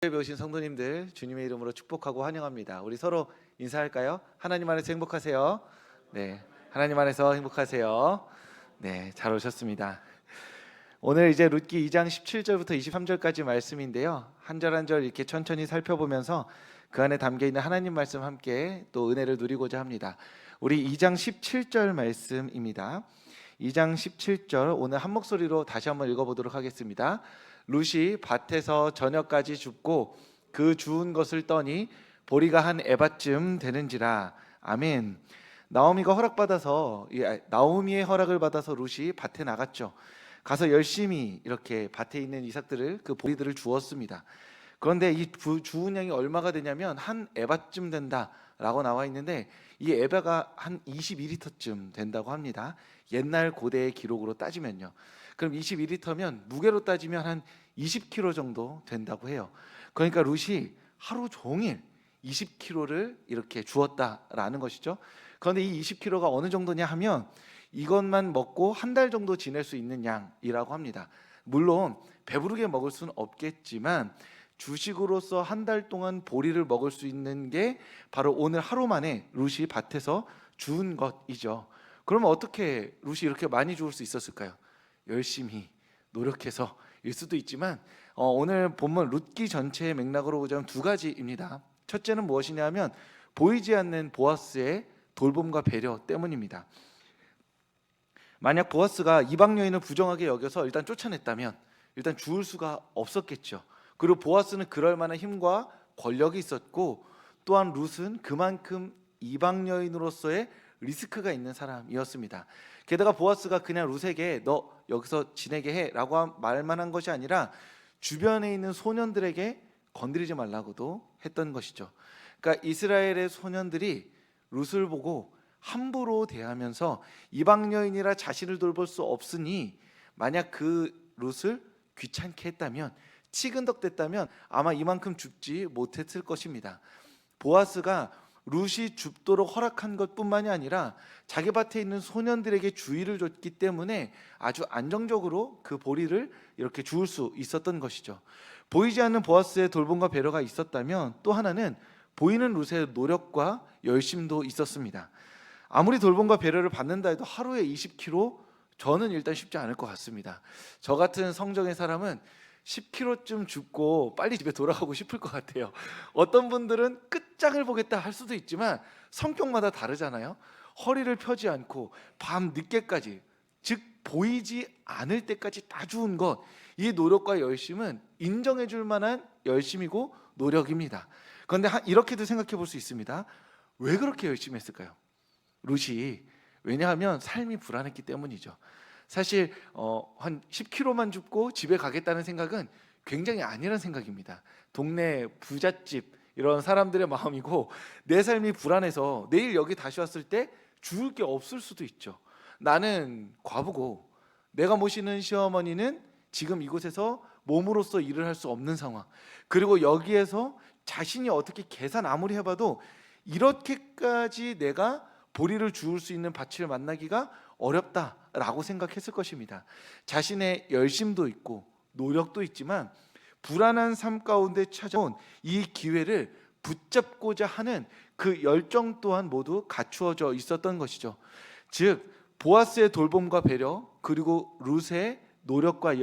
교회에 오신 성도님들 주님의 이름으로 축복하고 환영합니다. 우리 서로 인사할까요? 하나님 안에서 행복하세요. 네, 하나님 안에서 행복하세요. 네, 잘 오셨습니다. 오늘 이제 룻기 2장 17절부터 23절까지 말씀인데요. 한 절 한 절 이렇게 천천히 살펴보면서 그 안에 담겨 있는 하나님 말씀 함께 또 은혜를 누리고자 합니다. 우리 2장 17절 말씀입니다. 2장 17절 오늘 한 목소리로 다시 한번 읽어보도록 하겠습니다. 룻이 밭에서 저녁까지 줍고 그 주운 것을 떠니 보리가 한 에바쯤 되는지라. 아멘. 나오미의 허락을 받아서 룻이 밭에 나갔죠. 가서 열심히 이렇게 밭에 있는 이삭들을 그 보리들을 주었습니다. 그런데 이 주운 양이 얼마가 되냐면 한 에바쯤 된다라고 나와 있는데 이 에바가 한 22리터쯤 된다고 합니다. 옛날 고대의 기록으로 따지면요. 그럼 22리터면 무게로 따지면 한 20kg 정도 된다고 해요. 그러니까 룻이 하루 종일 20kg를 이렇게 주었다라는 것이죠. 그런데 이 20kg가 어느 정도냐 하면 이것만 먹고 한 달 정도 지낼 수 있는 양이라고 합니다. 물론 배부르게 먹을 수는 없겠지만 주식으로서 한 달 동안 보리를 먹을 수 있는 게 바로 오늘 하루 만에 룻이 밭에서 주운 것이죠. 그러면 어떻게 룻이 이렇게 많이 주울 수 있었을까요? 열심히 노력해서 일 수도 있지만 오늘 본문 룻기 전체의 맥락으로 보자면 두 가지입니다. 첫째는 무엇이냐면 보이지 않는 보아스의 돌봄과 배려 때문입니다. 만약 보아스가 이방 여인을 부정하게 여겨서 일단 쫓아냈다면 일단 주울 수가 없었겠죠. 그리고 보아스는 그럴 만한 힘과 권력이 있었고 또한 룻은 그만큼 이방 여인으로서의 리스크가 있는 사람이었습니다. 게다가 보아스가 그냥 룻에게 너 여기서 지내게 해라고 말만 한 것이 아니라 주변에 있는 소년들에게 건드리지 말라고도 했던 것이죠. 그러니까 이스라엘의 소년들이 룻을 보고 함부로 대하면서 이방 여인이라 자신을 돌볼 수 없으니 만약 그 룻을 귀찮게 했다면 치근덕댔다면 아마 이만큼 줍지 못했을 것입니다. 보아스가 룻이 줍도록 허락한 것뿐만이 아니라 자기 밭에 있는 소년들에게 주의를 줬기 때문에 아주 안정적으로 그 보리를 이렇게 주울 수 있었던 것이죠. 보이지 않는 보아스의 돌봄과 배려가 있었다면 또 하나는 보이는 룻의 노력과 열심도 있었습니다. 아무리 돌봄과 배려를 받는다 해도 하루에 20kg 저는 일단 쉽지 않을 것 같습니다. 저 같은 성정의 사람은 10kg쯤 줍고 빨리 집에 돌아가고 싶을 것 같아요. 어떤 분들은 끝장을 보겠다 할 수도 있지만 성격마다 다르잖아요. 허리를 펴지 않고 밤 늦게까지, 즉 보이지 않을 때까지 다 주운 것, 이 노력과 열심은 인정해 줄 만한 열심이고 노력입니다. 그런데 이렇게도 생각해 볼 수 있습니다. 왜 그렇게 열심히 했을까요? 룻이 왜냐하면 삶이 불안했기 때문이죠. 사실 한 10kg만 줍고 집에 가겠다는 생각은 굉장히 아니란 생각입니다. 동네 부잣집 이런 사람들의 마음이고 내 삶이 불안해서 내일 여기 다시 왔을 때 주울 게 없을 수도 있죠. 나는 과부고 내가 모시는 시어머니는 지금 이곳에서 몸으로써 일을 할 수 없는 상황, 그리고 여기에서 자신이 어떻게 계산 아무리 해봐도 이렇게까지 내가 보리를 주울 수 있는 밭을 만나기가 어렵다라고 생각했을 것입니다. 자신의 열심도 있고 노력도 있지만 불안한 삶 가운데 찾아온 이 기회를 붙잡고자 하는 그 열정 또한 모두 갖추어져 있었던 것이죠. 즉 보아스의 돌봄과 배려 그리고 룻의 노력과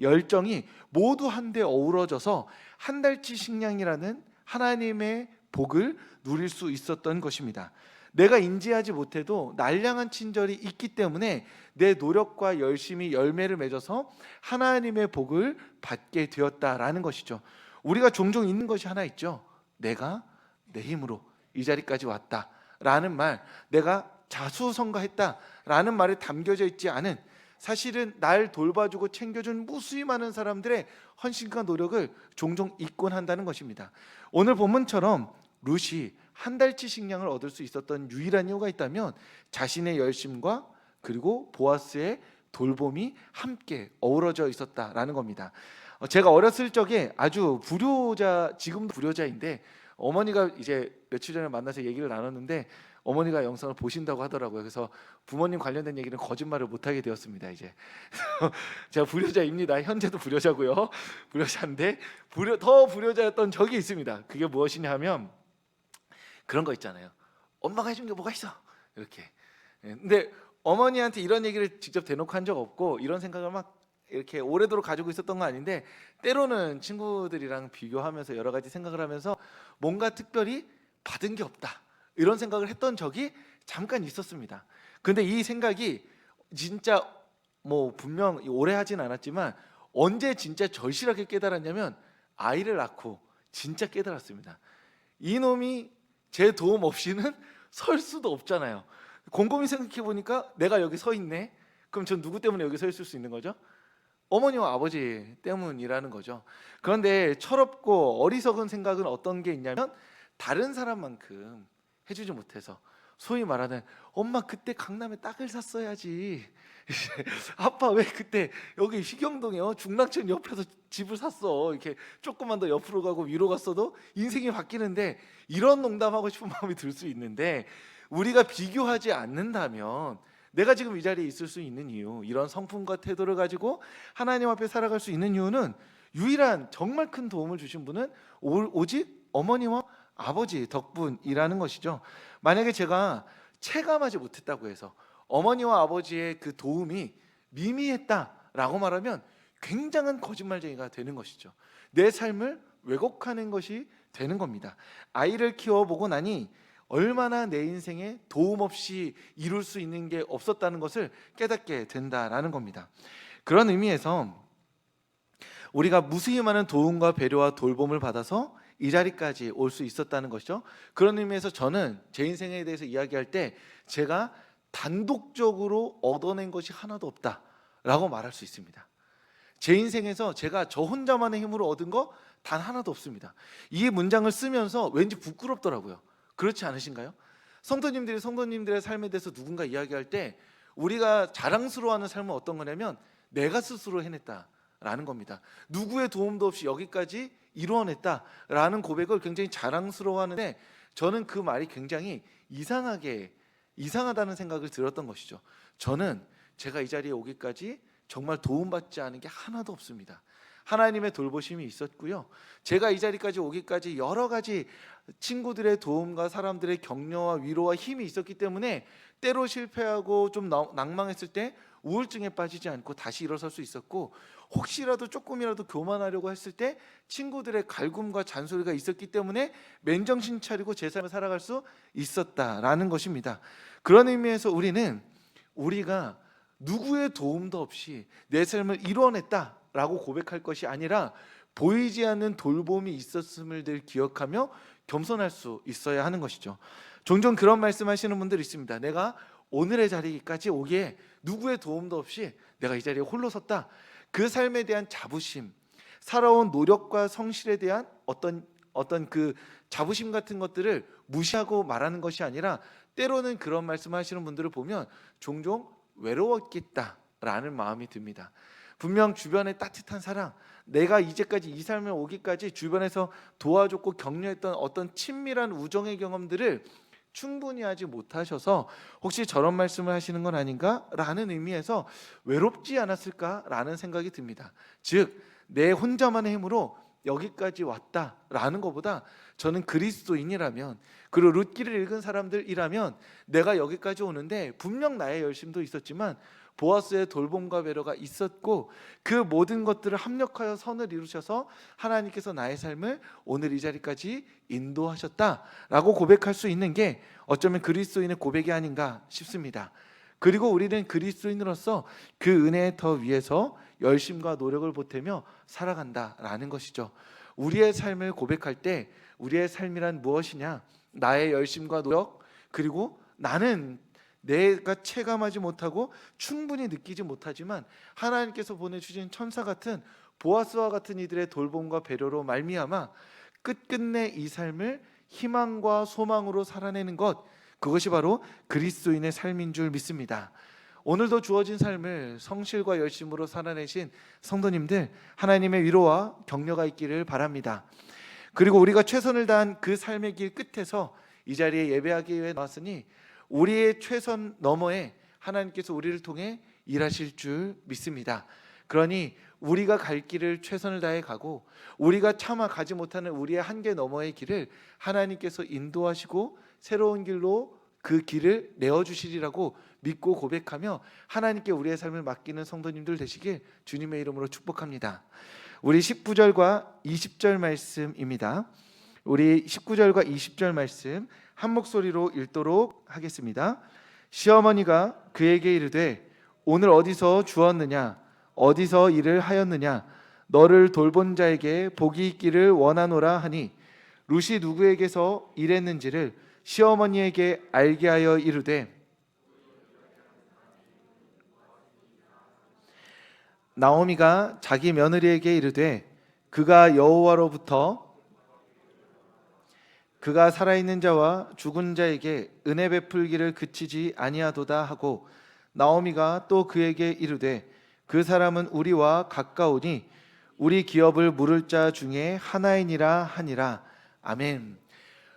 열정이 모두 한데 어우러져서 한 달치 식량이라는 하나님의 복을 누릴 수 있었던 것입니다. 내가 인지하지 못해도 날량한 친절이 있기 때문에 내 노력과 열심이 열매를 맺어서 하나님의 복을 받게 되었다라는 것이죠. 우리가 종종 있는 것이 하나 있죠. 내가 내 힘으로 이 자리까지 왔다라는 말, 내가 자수성가했다라는 말에 담겨져 있지 않은, 사실은 날 돌봐주고 챙겨준 무수히 많은 사람들의 헌신과 노력을 종종 잊곤 한다는 것입니다. 오늘 본문처럼 룻이 한 달치 식량을 얻을 수 있었던 유일한 이유가 있다면 자신의 열심과 그리고 보아스의 돌봄이 함께 어우러져 있었다라는 겁니다. 제가 어렸을 적에 아주 지금도 불효자인데 어머니가 이제 며칠 전에 만나서 얘기를 나눴는데 어머니가 영상을 보신다고 하더라고요. 그래서 부모님 관련된 얘기는 거짓말을 못하게 되었습니다. 이제 제가 불효자입니다. 현재도 불효자고요. 불효자인데 더 불효자였던 적이 있습니다. 그게 무엇이냐 하면 그런 거 있잖아요. 엄마가 해준 게 뭐가 있어? 이렇게. 근데 어머니한테 이런 얘기를 직접 대놓고 한 적 없고 이런 생각을 막 이렇게 오래도록 가지고 있었던 건 아닌데 때로는 친구들이랑 비교하면서 여러 가지 생각을 하면서 뭔가 특별히 받은 게 없다 이런 생각을 했던 적이 잠깐 있었습니다. 근데 이 생각이 진짜 뭐 분명 오래 하진 않았지만 언제 진짜 절실하게 깨달았냐면 아이를 낳고 진짜 깨달았습니다. 이놈이 제 도움 없이는 설 수도 없잖아요. 곰곰이 생각해 보니까 내가 여기 서 있네. 그럼 전 누구 때문에 여기 서 있을 수 있는 거죠? 어머니와 아버지 때문이라는 거죠. 그런데 철없고 어리석은 생각은 어떤 게 있냐면 다른 사람만큼 해주지 못해서 소위 말하는 엄마 그때 강남에 딱을 샀어야지 아빠 왜 그때 여기 희경동에 중랑천 옆에서 집을 샀어 이렇게 조금만 더 옆으로 가고 위로 갔어도 인생이 바뀌는데 이런 농담하고 싶은 마음이 들 수 있는데 우리가 비교하지 않는다면 내가 지금 이 자리에 있을 수 있는 이유 이런 성품과 태도를 가지고 하나님 앞에 살아갈 수 있는 이유는 유일한 정말 큰 도움을 주신 분은 오직 어머니와 아버지 덕분이라는 것이죠. 만약에 제가 체감하지 못했다고 해서 어머니와 아버지의 그 도움이 미미했다라고 말하면 굉장한 거짓말쟁이가 되는 것이죠. 내 삶을 왜곡하는 것이 되는 겁니다. 아이를 키워보고 나니 얼마나 내 인생에 도움 없이 이룰 수 있는 게 없었다는 것을 깨닫게 된다라는 겁니다. 그런 의미에서 우리가 무수히 많은 도움과 배려와 돌봄을 받아서 이 자리까지 올 수 있었다는 것이죠. 그런 의미에서 저는 제 인생에 대해서 이야기할 때 제가 단독적으로 얻어낸 것이 하나도 없다라고 말할 수 있습니다. 제 인생에서 제가 저 혼자만의 힘으로 얻은 거 단 하나도 없습니다. 이 문장을 쓰면서 왠지 부끄럽더라고요. 그렇지 않으신가요? 성도님들의 삶에 대해서 누군가 이야기할 때 우리가 자랑스러워하는 삶은 어떤 거냐면 내가 스스로 해냈다라는 겁니다. 누구의 도움도 없이 여기까지 이루어냈다라는 고백을 굉장히 자랑스러워하는데 저는 그 말이 굉장히 이상하다는 생각을 들었던 것이죠. 저는 제가 이 자리에 오기까지 정말 도움받지 않은 게 하나도 없습니다. 하나님의 돌보심이 있었고요. 제가 이 자리까지 오기까지 여러 가지 친구들의 도움과 사람들의 격려와 위로와 힘이 있었기 때문에 때로 실패하고 좀 낭망했을 때 우울증에 빠지지 않고 다시 일어설 수 있었고 혹시라도 조금이라도 교만하려고 했을 때 친구들의 갈굼과 잔소리가 있었기 때문에 맨정신 차리고 제 삶을 살아갈 수 있었다라는 것입니다. 그런 의미에서 우리가 누구의 도움도 없이 내 삶을 이뤄냈다라고 고백할 것이 아니라 보이지 않는 돌봄이 있었음을 늘 기억하며 겸손할 수 있어야 하는 것이죠. 종종 그런 말씀하시는 분들 있습니다. 내가 오늘의 자리까지 오기에 누구의 도움도 없이 내가 이 자리에 홀로 섰다. 그 삶에 대한 자부심, 살아온 노력과 성실에 대한 어떤 그 자부심 같은 것들을 무시하고 말하는 것이 아니라 때로는 그런 말씀하시는 분들을 보면 종종 외로웠겠다라는 마음이 듭니다. 분명 주변에 따뜻한 사랑, 내가 이제까지 이 삶에 오기까지 주변에서 도와줬고 격려했던 어떤 친밀한 우정의 경험들을 충분히 하지 못하셔서 혹시 저런 말씀을 하시는 건 아닌가라는 의미에서 외롭지 않았을까라는 생각이 듭니다. 즉, 내 혼자만의 힘으로 여기까지 왔다라는 것보다 저는 그리스도인이라면 그리고 룻기를 읽은 사람들이라면 내가 여기까지 오는데 분명 나의 열심도 있었지만 보아스의 돌봄과 배려가 있었고 그 모든 것들을 합력하여 선을 이루셔서 하나님께서 나의 삶을 오늘 이 자리까지 인도하셨다라고 고백할 수 있는 게 어쩌면 그리스도인의 고백이 아닌가 싶습니다. 그리고 우리는 그리스도인으로서 그 은혜의 터 위에서 열심과 노력을 보태며 살아간다라는 것이죠. 우리의 삶을 고백할 때 우리의 삶이란 무엇이냐? 나의 열심과 노력 그리고 나는 내가 체감하지 못하고 충분히 느끼지 못하지만 하나님께서 보내주신 천사 같은 보아스와 같은 이들의 돌봄과 배려로 말미암아 끝끝내 이 삶을 희망과 소망으로 살아내는 것, 그것이 바로 그리스도인의 삶인 줄 믿습니다. 오늘도 주어진 삶을 성실과 열심으로 살아내신 성도님들, 하나님의 위로와 격려가 있기를 바랍니다. 그리고 우리가 최선을 다한 그 삶의 길 끝에서 이 자리에 예배하기 위해 나왔으니 우리의 최선 너머에 하나님께서 우리를 통해 일하실 줄 믿습니다. 그러니 우리가 갈 길을 최선을 다해 가고 우리가 차마 가지 못하는 우리의 한계 너머의 길을 하나님께서 인도하시고 새로운 길로 그 길을 내어주시리라고 믿고 고백하며 하나님께 우리의 삶을 맡기는 성도님들 되시길 주님의 이름으로 축복합니다. 우리 19절과 20절 말씀입니다. 우리 19절과 20절 말씀 한 목소리로 읽도록 하겠습니다. 시어머니가 그에게 이르되 오늘 어디서 주었느냐 어디서 일을 하였느냐 너를 돌본 자에게 복이 있기를 원하노라 하니 룻이 누구에게서 일했는지를 시어머니에게 알게 하여 이르되 나오미가 자기 며느리에게 이르되 그가 여호와로부터 그가 살아있는 자와 죽은 자에게 은혜 베풀기를 그치지 아니하도다 하고 나오미가 또 그에게 이르되 그 사람은 우리와 가까우니 우리 기업을 물을 자 중에 하나이니라 하니라. 아멘.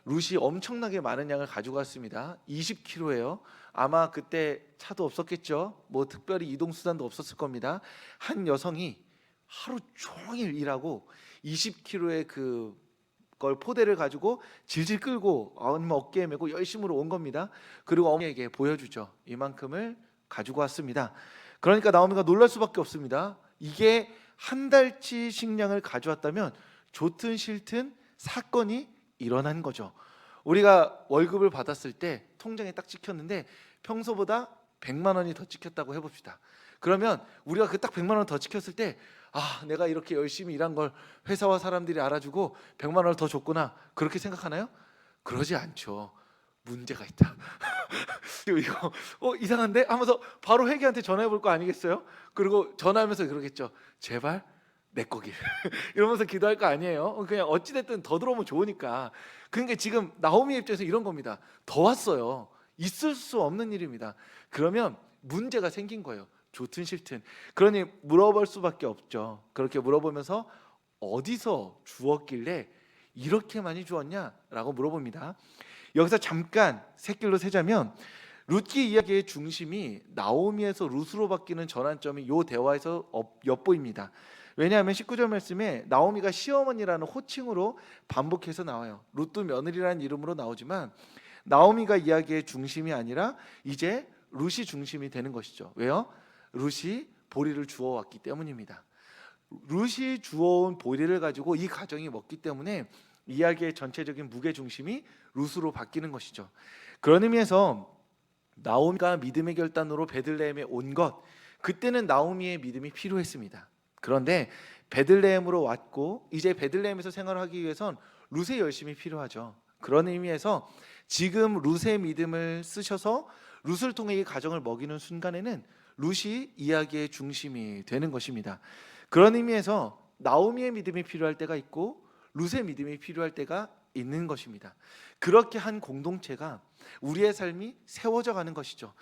룻이 엄청나게 많은 양을 가지고 왔습니다. 20kg예요. 아마 그때 차도 없었겠죠. 뭐 특별히 이동수단도 없었을 겁니다. 한 여성이 하루 종일 일하고 20kg의 그걸 포대를 가지고 질질 끌고 어깨에 메고 열심으로 온 겁니다. 그리고 어머니에게 보여주죠. 이만큼을 가지고 왔습니다. 그러니까 나오미가 놀랄 수밖에 없습니다. 이게 한 달치 식량을 가져왔다면 좋든 싫든 사건이 일어난 거죠. 우리가 월급을 받았을 때 통장에 딱 찍혔는데 평소보다 100만 원이 더 찍혔다고 해봅시다. 그러면 우리가 그 딱 100만 원 더 찍혔을 때 내가 이렇게 열심히 일한 걸 회사와 사람들이 알아주고 100만 원을 더 줬구나 그렇게 생각하나요? 그러지 않죠. 문제가 있다. 이거 이상한데 하면서 바로 회계한테 전화해 볼 거 아니겠어요? 그리고 전화하면서 그러겠죠. 제발 내 거길 이러면서 기도할 거 아니에요. 그냥 어찌됐든 더 들어오면 좋으니까. 그러니까 지금 나오미 입장에서 이런 겁니다. 더 왔어요. 있을 수 없는 일입니다. 그러면 문제가 생긴 거예요. 좋든 싫든. 그러니 물어볼 수밖에 없죠. 그렇게 물어보면서 어디서 주었길래 이렇게 많이 주었냐라고 물어봅니다. 여기서 잠깐 샛길로 세자면 룻기 이야기의 중심이 나오미에서 룻으로 바뀌는 전환점이 이 대화에서 엿보입니다. 왜냐하면 19절 말씀에 나오미가 시어머니라는 호칭으로 반복해서 나와요. 룻도 며느리라는 이름으로 나오지만 나오미가 이야기의 중심이 아니라 이제 룻이 중심이 되는 것이죠. 왜요? 룻이 보리를 주워왔기 때문입니다. 룻이 주워온 보리를 가지고 이 가정이 먹기 때문에 이야기의 전체적인 무게 중심이 룻으로 바뀌는 것이죠. 그런 의미에서 나오미가 믿음의 결단으로 베들레헴에 온 것, 그때는 나오미의 믿음이 필요했습니다. 그런데 베들레헴으로 왔고 이제 베들레헴에서 생활하기 위해선 룻의 열심이 필요하죠. 그런 의미에서 지금 룻의 믿음을 쓰셔서 룻을 통해 이 가정을 먹이는 순간에는 룻이 이야기의 중심이 되는 것입니다. 그런 의미에서 나오미의 믿음이 필요할 때가 있고 룻의 믿음이 필요할 때가 있는 것입니다. 그렇게 한 공동체가 우리의 삶이 세워져 가는 것이죠.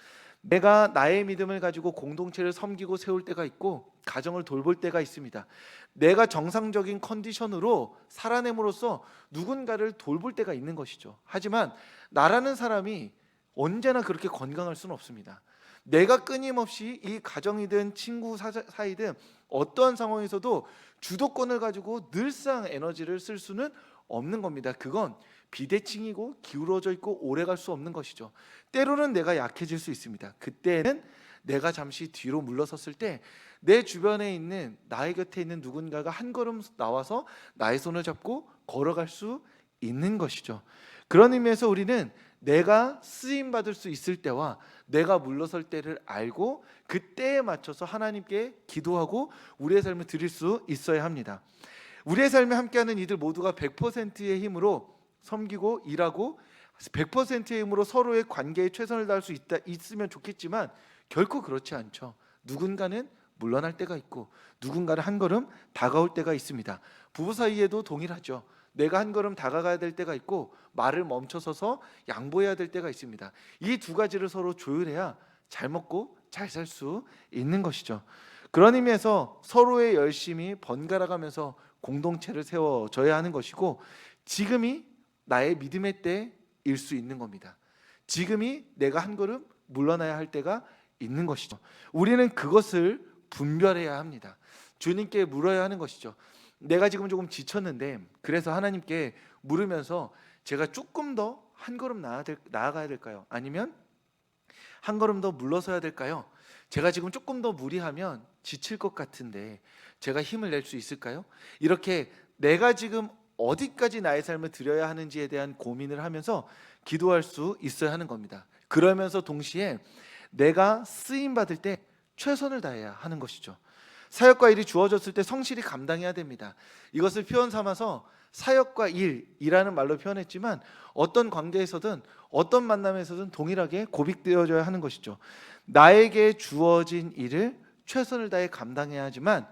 내가 나의 믿음을 가지고 공동체를 섬기고 세울 때가 있고 가정을 돌볼 때가 있습니다. 내가 정상적인 컨디션으로 살아냄으로써 누군가를 돌볼 때가 있는 것이죠. 하지만 나라는 사람이 언제나 그렇게 건강할 수는 없습니다. 내가 끊임없이 이 가정이든 친구 사이든 어떠한 상황에서도 주도권을 가지고 늘상 에너지를 쓸 수는 없는 겁니다. 그건 비대칭이고 기울어져 있고 오래갈 수 없는 것이죠. 때로는 내가 약해질 수 있습니다. 그때는 내가 잠시 뒤로 물러섰을 때 내 주변에 있는 나의 곁에 있는 누군가가 한 걸음 나와서 나의 손을 잡고 걸어갈 수 있는 것이죠. 그런 의미에서 우리는 내가 쓰임받을 수 있을 때와 내가 물러설 때를 알고 그때에 맞춰서 하나님께 기도하고 우리의 삶을 드릴 수 있어야 합니다. 우리의 삶에 함께하는 이들 모두가 100%의 힘으로 섬기고 일하고 100%의 힘으로 서로의 관계에 최선을 다할 수 있으면 좋겠지만 결코 그렇지 않죠. 누군가는 물러날 때가 있고 누군가는 한 걸음 다가올 때가 있습니다. 부부 사이에도 동일하죠. 내가 한 걸음 다가가야 될 때가 있고 말을 멈춰서서 양보해야 될 때가 있습니다. 이 두 가지를 서로 조율해야 잘 먹고 잘 살 수 있는 것이죠. 그런 의미에서 서로의 열심이 번갈아가면서 공동체를 세워져야 하는 것이고 지금이 나의 믿음의 때 수 있는 겁니다. 지금이 내가 한 걸음 물러나야 할 때가 있는 것이죠. 우리는 그것을 분별해야 합니다. 주님께 물어야 하는 것이죠. 내가 지금 조금 지쳤는데 그래서 하나님께 물으면서 제가 조금 더 한 걸음 나아가야 될까요? 아니면 한 걸음 더 물러서야 될까요? 제가 지금 조금 더 무리하면 지칠 것 같은데 제가 힘을 낼 수 있을까요? 이렇게 내가 지금 어디까지 나의 삶을 드려야 하는지에 대한 고민을 하면서 기도할 수 있어야 하는 겁니다. 그러면서 동시에 내가 쓰임 받을 때 최선을 다해야 하는 것이죠. 사역과 일이 주어졌을 때 성실히 감당해야 됩니다. 이것을 표현 삼아서 사역과 일이라는 말로 표현했지만 어떤 관계에서든 어떤 만남에서든 동일하게 고백되어져야 하는 것이죠. 나에게 주어진 일을 최선을 다해 감당해야 하지만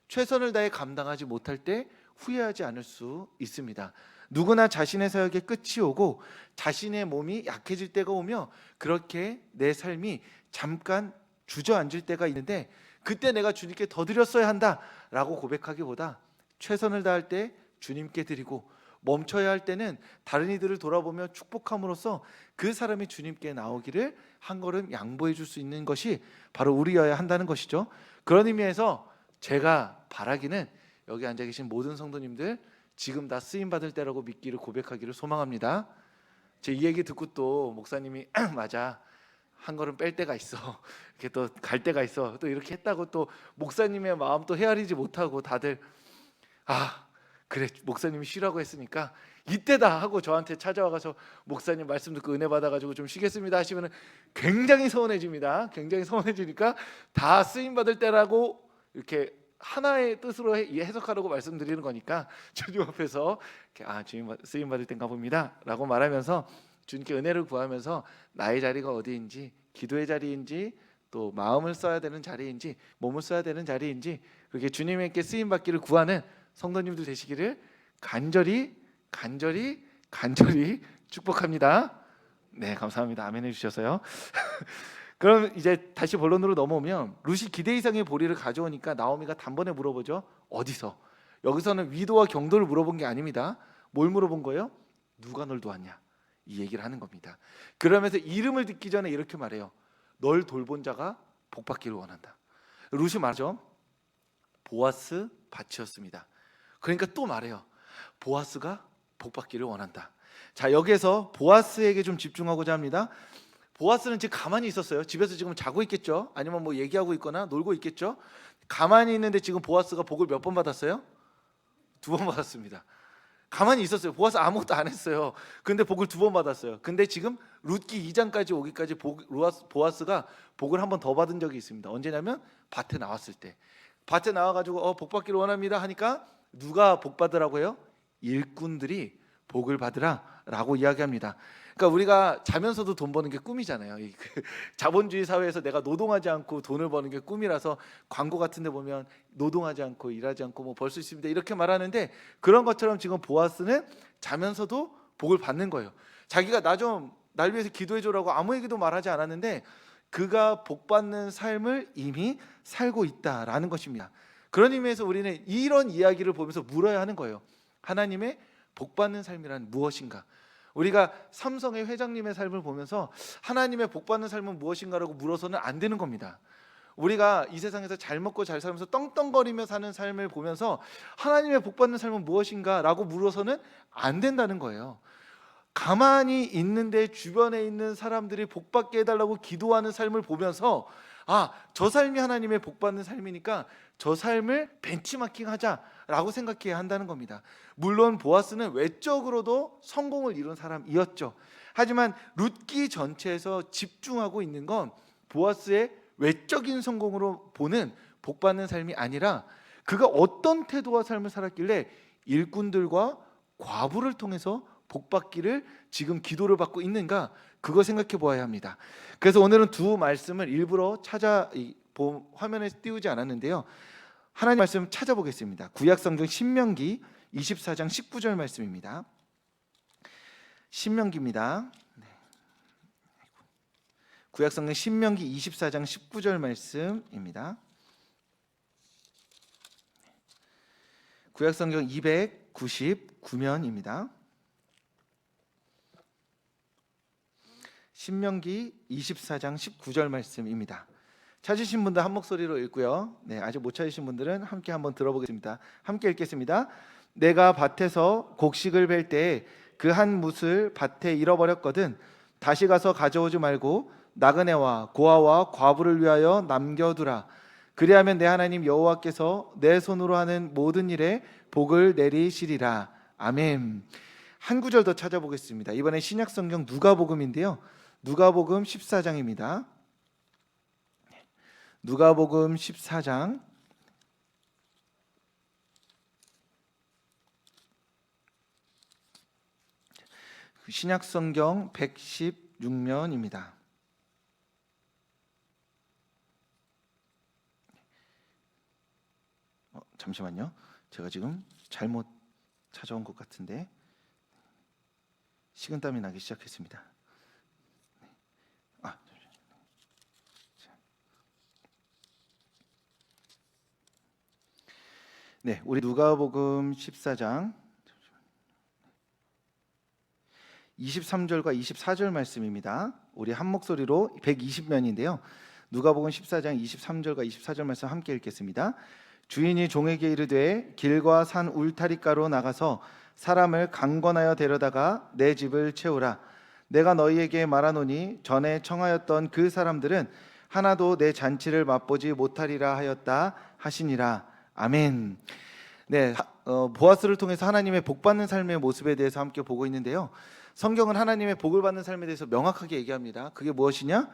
최선을 다해 감당하지 못할 때 후회하지 않을 수 있습니다. 누구나 자신의 사역에 끝이 오고 자신의 몸이 약해질 때가 오며 그렇게 내 삶이 잠깐 주저앉을 때가 있는데 그때 내가 주님께 더 드렸어야 한다라고 고백하기보다 최선을 다할 때 주님께 드리고 멈춰야 할 때는 다른 이들을 돌아보며 축복함으로써 그 사람이 주님께 나오기를 한 걸음 양보해 줄 수 있는 것이 바로 우리여야 한다는 것이죠. 그런 의미에서 제가 바라기는 여기 앉아 계신 모든 성도님들 지금 다 쓰임 받을 때라고 믿기를 고백하기를 소망합니다. 제 이 얘기 듣고 또 목사님이 맞아 한 걸음 뺄 때가 있어 이렇게 또 갈 때가 있어 또 이렇게 했다고 또 목사님의 마음 또 헤아리지 못하고 다들 그래 목사님이 쉬라고 했으니까 이때다 하고 저한테 찾아와가서 목사님 말씀 듣고 은혜 받아가지고 좀 쉬겠습니다 하시면 굉장히 서운해집니다. 굉장히 서운해지니까 다 쓰임 받을 때라고 이렇게 하나의 뜻으로 해석하라고 말씀드리는 거니까 주님 앞에서 이렇게 주님 쓰임 받을 때인가 봅니다 라고 말하면서 주님께 은혜를 구하면서 나의 자리가 어디인지 기도의 자리인지 또 마음을 써야 되는 자리인지 몸을 써야 되는 자리인지 그렇게 주님께 쓰임 받기를 구하는 성도님들 되시기를 간절히 축복합니다. 네, 감사합니다. 아멘 해주셔서요. 그럼 이제 다시 본론으로 넘어오면 룻이 기대 이상의 보리를 가져오니까 나오미가 단번에 물어보죠. 어디서? 여기서는 위도와 경도를 물어본 게 아닙니다. 뭘 물어본 거예요? 누가 널 도왔냐? 이 얘기를 하는 겁니다. 그러면서 이름을 듣기 전에 이렇게 말해요. 널 돌본 자가 복받기를 원한다. 룻이 말하죠. 보아스 밭이었습니다. 그러니까 또 말해요. 보아스가 복받기를 원한다. 자, 여기에서 보아스에게 좀 집중하고자 합니다. 보아스는 지금 가만히 있었어요. 집에서 지금 자고 있겠죠. 아니면 뭐 얘기하고 있거나 놀고 있겠죠. 가만히 있는데 지금 보아스가 복을 몇 번 받았어요? 2번 받았습니다. 가만히 있었어요. 보아스 아무것도 안 했어요. 근데 복을 2번 받았어요. 근데 지금 룻기 2장까지 오기까지 보아스가 복을 한 번 더 받은 적이 있습니다. 언제냐면 밭에 나왔을 때. 밭에 나와가지고 복 받기를 원합니다 하니까 누가 복 받으라고 해요? 일꾼들이 복을 받으라라고 이야기합니다. 그러니까 우리가 자면서도 돈 버는 게 꿈이잖아요. 자본주의 사회에서 내가 노동하지 않고 돈을 버는 게 꿈이라서 광고 같은 데 보면 노동하지 않고 일하지 않고 뭐 벌 수 있습니다 이렇게 말하는데 그런 것처럼 지금 보아스는 자면서도 복을 받는 거예요. 자기가 날 위해서 기도해 줘라고 아무 얘기도 말하지 않았는데 그가 복 받는 삶을 이미 살고 있다라는 것입니다. 그런 의미에서 우리는 이런 이야기를 보면서 물어야 하는 거예요. 하나님의 복 받는 삶이란 무엇인가? 우리가 삼성의 회장님의 삶을 보면서 하나님의 복 받는 삶은 무엇인가라고 물어서는 안 되는 겁니다. 우리가 이 세상에서 잘 먹고 잘 살면서 떵떵거리며 사는 삶을 보면서 하나님의 복 받는 삶은 무엇인가라고 물어서는 안 된다는 거예요. 가만히 있는데 주변에 있는 사람들이 복 받게 해달라고 기도하는 삶을 보면서 저 삶이 하나님의 복 받는 삶이니까 저 삶을 벤치마킹하자라고 생각해야 한다는 겁니다. 물론 보아스는 외적으로도 성공을 이룬 사람이었죠. 하지만 룻기 전체에서 집중하고 있는 건 보아스의 외적인 성공으로 보는 복 받는 삶이 아니라 그가 어떤 태도와 삶을 살았길래 일꾼들과 과부를 통해서 복 받기를 지금 기도를 받고 있는가, 그거 생각해 보아야 합니다. 그래서 오늘은 두 말씀을 일부러 화면에 띄우지 않았는데요. 하나님 말씀 찾아보겠습니다. 구약성경 신명기 24장 19절 말씀입니다. 신명기입니다. 구약성경 신명기 24장 19절 말씀입니다. 구약성경 299면입니다. 신명기 24장 19절 말씀입니다. 찾으신 분들 한 목소리로 읽고요. 네, 아직 못 찾으신 분들은 함께 한번 들어보겠습니다. 함께 읽겠습니다. 내가 밭에서 곡식을 벨 때에 그 한 뭇을 밭에 잃어버렸거든. 다시 가서 가져오지 말고 나그네와 고아와 과부를 위하여 남겨두라. 그리하면 내 하나님 여호와께서 내 손으로 하는 모든 일에 복을 내리시리라. 아멘. 한 구절 더 찾아보겠습니다. 이번엔 신약성경 누가복음인데요. 누가복음 14장입니다. 누가복음 14장 신약성경 116면입니다. 잠시만요. 제가 지금 잘못 찾아온 것 같은데 식은땀이 나기 시작했습니다. 네, 우리 누가복음 14장 23절과 24절 말씀입니다. 우리 한 목소리로 120면인데요. 누가복음 14장 23절과 24절 말씀 함께 읽겠습니다. 주인이 종에게 이르되 길과 산 울타리가로 나가서 사람을 강권하여 데려다가 내 집을 채우라. 내가 너희에게 말하노니 전에 청하였던 그 사람들은 하나도 내 잔치를 맛보지 못하리라 하였다 하시니라. 아멘. 네, 보아스를 통해서 하나님의 복 받는 삶의 모습에 대해서 함께 보고 있는데요. 성경은 하나님의 복을 받는 삶에 대해서 명확하게 얘기합니다. 그게 무엇이냐?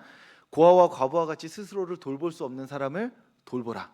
고아와 과부와 같이 스스로를 돌볼 수 없는 사람을 돌보라.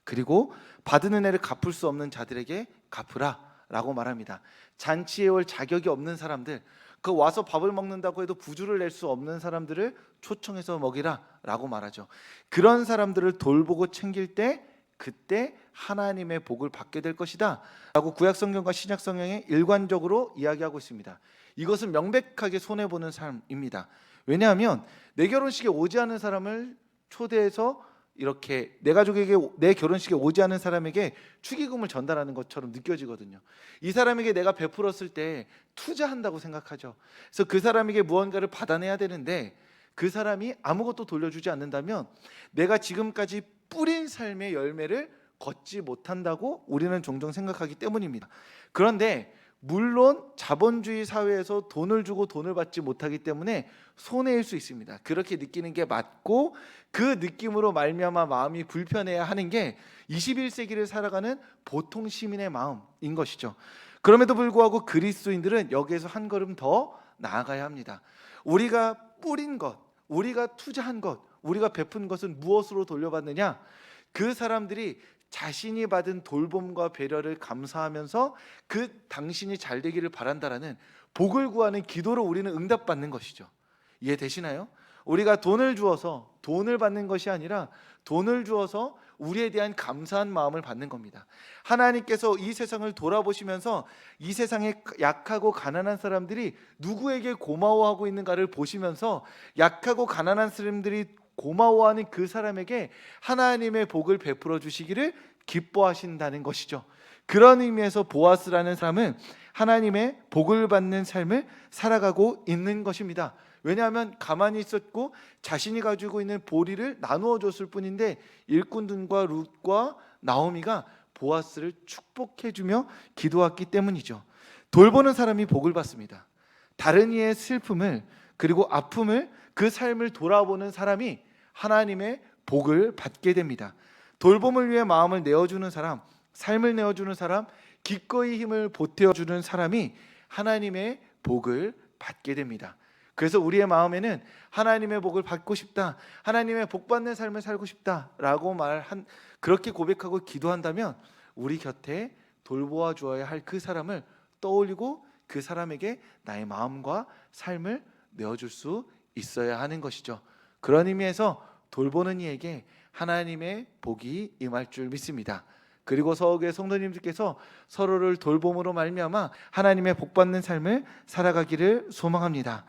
그리고 받은 은혜를 갚을 수 없는 자들에게 갚으라 라고 말합니다. 잔치에 올 자격이 없는 사람들, 그 와서 밥을 먹는다고 해도 부주를 낼 수 없는 사람들을 초청해서 먹이라 라고 말하죠. 그런 사람들을 돌보고 챙길 때 그때 하나님의 복을 받게 될 것이다 라고 구약성경과 신약성경에 일관적으로 이야기하고 있습니다. 이것은 명백하게 손해보는 삶입니다. 왜냐하면 내 결혼식에 오지 않은 사람을 초대해서 이렇게 내 가족에게 내 결혼식에 오지 않은 사람에게 축의금을 전달하는 것처럼 느껴지거든요. 이 사람에게 내가 베풀었을 때 투자한다고 생각하죠. 그래서 그 사람에게 무언가를 받아내야 되는데 그 사람이 아무것도 돌려주지 않는다면 내가 지금까지 뿌린 삶의 열매를 걷지 못한다고 우리는 종종 생각하기 때문입니다. 그런데 물론 자본주의 사회에서 돈을 주고 돈을 받지 못하기 때문에 손해일 수 있습니다. 그렇게 느끼는 게 맞고 그 느낌으로 말미암아 마음이 불편해야 하는 게 21세기를 살아가는 보통 시민의 마음인 것이죠. 그럼에도 불구하고 그리스도인들은 여기에서 한 걸음 더 나아가야 합니다. 우리가 뿌린 것, 우리가 투자한 것, 우리가 베푼 것은 무엇으로 돌려받느냐? 그 사람들이 자신이 받은 돌봄과 배려를 감사하면서 그 당신이 잘 되기를 바란다라는 복을 구하는 기도로 우리는 응답받는 것이죠. 이해되시나요? 우리가 돈을 주어서 돈을 받는 것이 아니라 돈을 주어서 우리에 대한 감사한 마음을 받는 겁니다. 하나님께서 이 세상을 돌아보시면서 이 세상에 약하고 가난한 사람들이 누구에게 고마워하고 있는가를 보시면서 약하고 가난한 사람들이 고마워하는 그 사람에게 하나님의 복을 베풀어 주시기를 기뻐하신다는 것이죠. 그런 의미에서 보아스라는 사람은 하나님의 복을 받는 삶을 살아가고 있는 것입니다. 왜냐하면 가만히 있었고 자신이 가지고 있는 보리를 나누어 줬을 뿐인데 일꾼들과 룻과 나오미가 보아스를 축복해 주며 기도했기 때문이죠. 돌보는 사람이 복을 받습니다. 다른 이의 슬픔을 그리고 아픔을 그 삶을 돌아보는 사람이 하나님의 복을 받게 됩니다. 돌봄을 위해 마음을 내어주는 사람, 삶을 내어주는 사람, 기꺼이 힘을 보태어주는 사람이 하나님의 복을 받게 됩니다. 그래서 우리의 마음에는 하나님의 복을 받고 싶다, 하나님의 복 받는 삶을 살고 싶다라고 그렇게 고백하고 기도한다면 우리 곁에 돌보아 주어야 할 그 사람을 떠올리고 그 사람에게 나의 마음과 삶을 내어줄 수 있어야 하는 것이죠. 그런 의미에서 돌보는 이에게 하나님의 복이 임할 줄 믿습니다. 그리고 서울교회 성도님들께서 서로를 돌봄으로 말미암아 하나님의 복 받는 삶을 살아가기를 소망합니다.